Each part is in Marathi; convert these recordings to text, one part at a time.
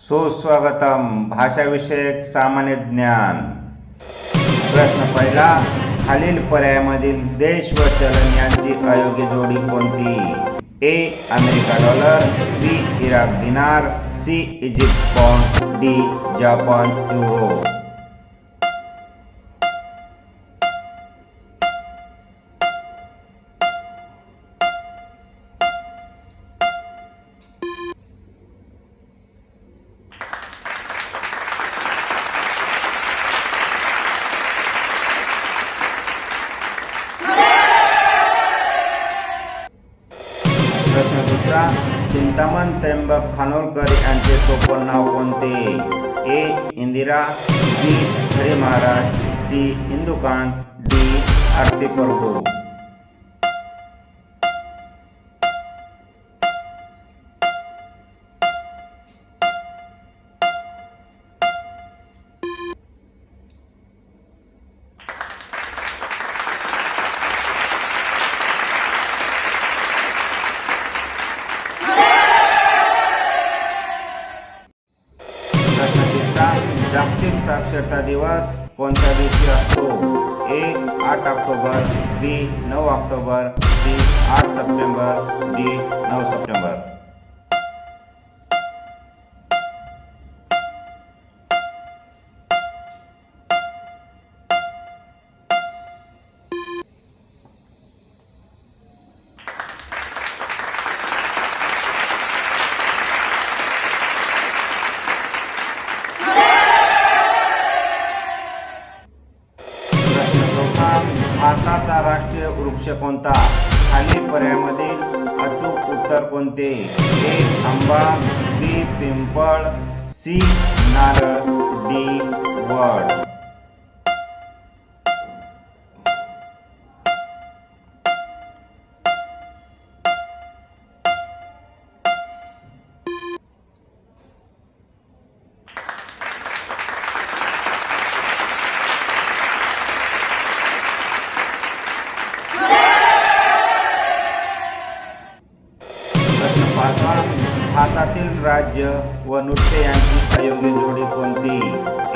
सुस्वागतम भाषा विषयक सामान्य ज्ञान। प्रश्न पहिला, खालील पर्यायामधील देश व चलन यांची अयोग्य जोडी कोणती? A America dollar, B Iraq dinar, C Egypt pound, D Japan euro. प्रश्न दुसरा, चिंतामण त्र्यंबक खानोलकर यांचे टोपण नाव कोणते? ए Indira, B Hare Maharaj, C Indukant, D Aarti Prabhu. जागतिक साक्षरता दिवस कोणत्या दिवशी असतो? ए 8 ऑक्टोबर, बी 9 ऑक्टोबर, सी 8 सप्टेंबर, डी 9 सप्टेंबर। भारताचा राष्ट्रीय वृक्ष कोणता? खालील पर्यायामधील अचूक उत्तर कोणते? ए आंबा, बी पिंपळ, सी नारळ, डी वड। भारतातील राज्य व नृत्य यांची अयोग्य जोडी कोणती?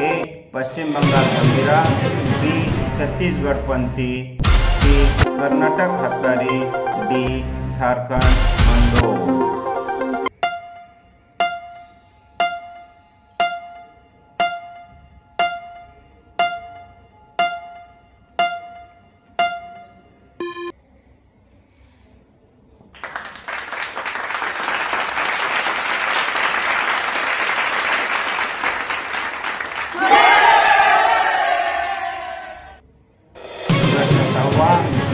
A Paschim Bengal Gambhira, B Chhattisgarh Panthi, C Karnataka Hattari, D Jharkhand Mando.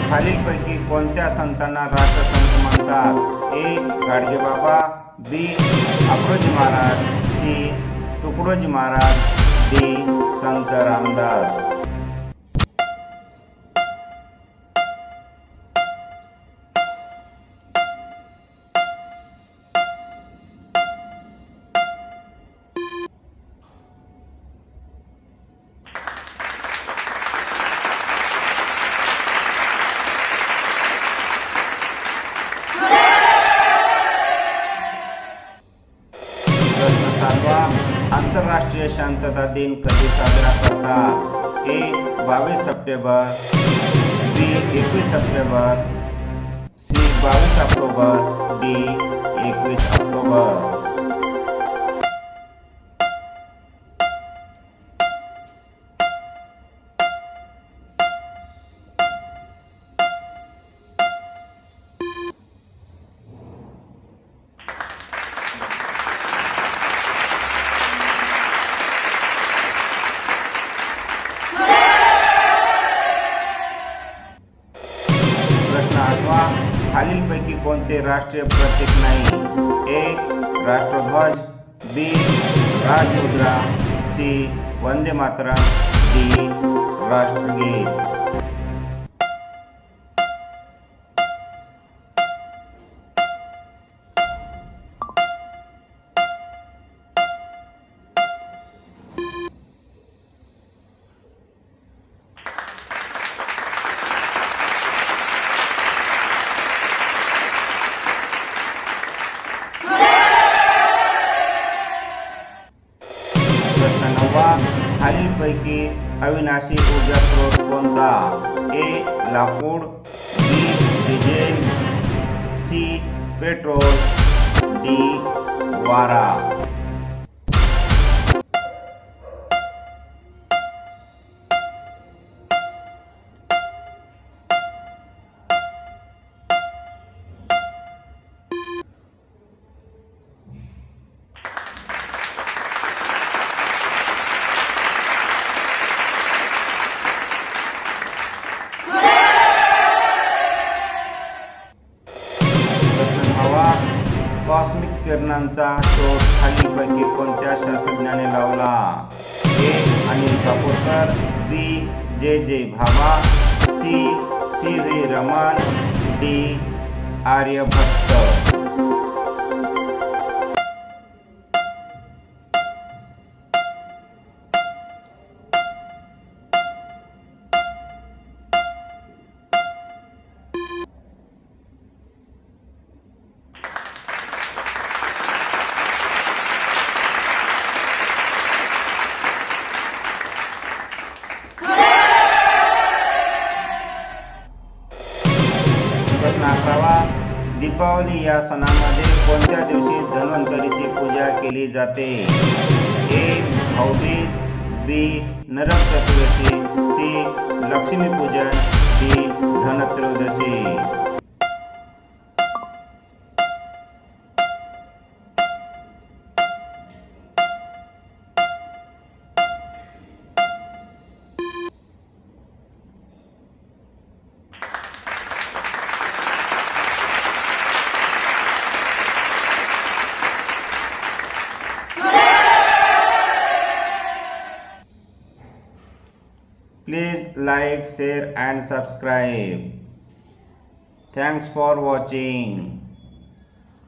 खालीलपैकी कोणत्या संतांना राष्ट्रसंत म्हणतात? A Gadgebaba, B Approji Maharaj, C Tukdoji Maharaj, D Sant Ramdas. आंतरराष्ट्रीय शांतता दिन कधी साजरा करतात? ए 22 सप्टेंबर, बी 21 सप्टेंबर, सी 22 ऑक्टोबर, डी 21 ऑक्टोबर। खालीलपैकी कोणते राष्ट्रीय प्रतीक नाही? ए राष्ट्रध्वज, बी राजमुद्रा, सी वंदे मातरम, डी राष्ट्रगीत। खालीलपैकी अविनाशी ऊर्जा स्रोत कोणता? ए. लाकूड, बी. Diesel, C. Petrol, D. वारा. कॉस्मिक किरणांचा शोध खालीलपैकी कोणत्या शास्त्रज्ञाने लावला? ए. अनिल काकोडकर, बी. जे भाभा, सी. सी.व्ही. रमन, डी. आर्यभट्ट. प्रश्न 11. दीपावली या सणामध्ये कोणत्या दिवशी धन्वंतरीची पूजा केली जाते? A. Bhaubeej, B. Narak Chaturdashi, C. Lakshmipujan, D. Dhantrayodashi. Please like, share and subscribe. Thanks for watching.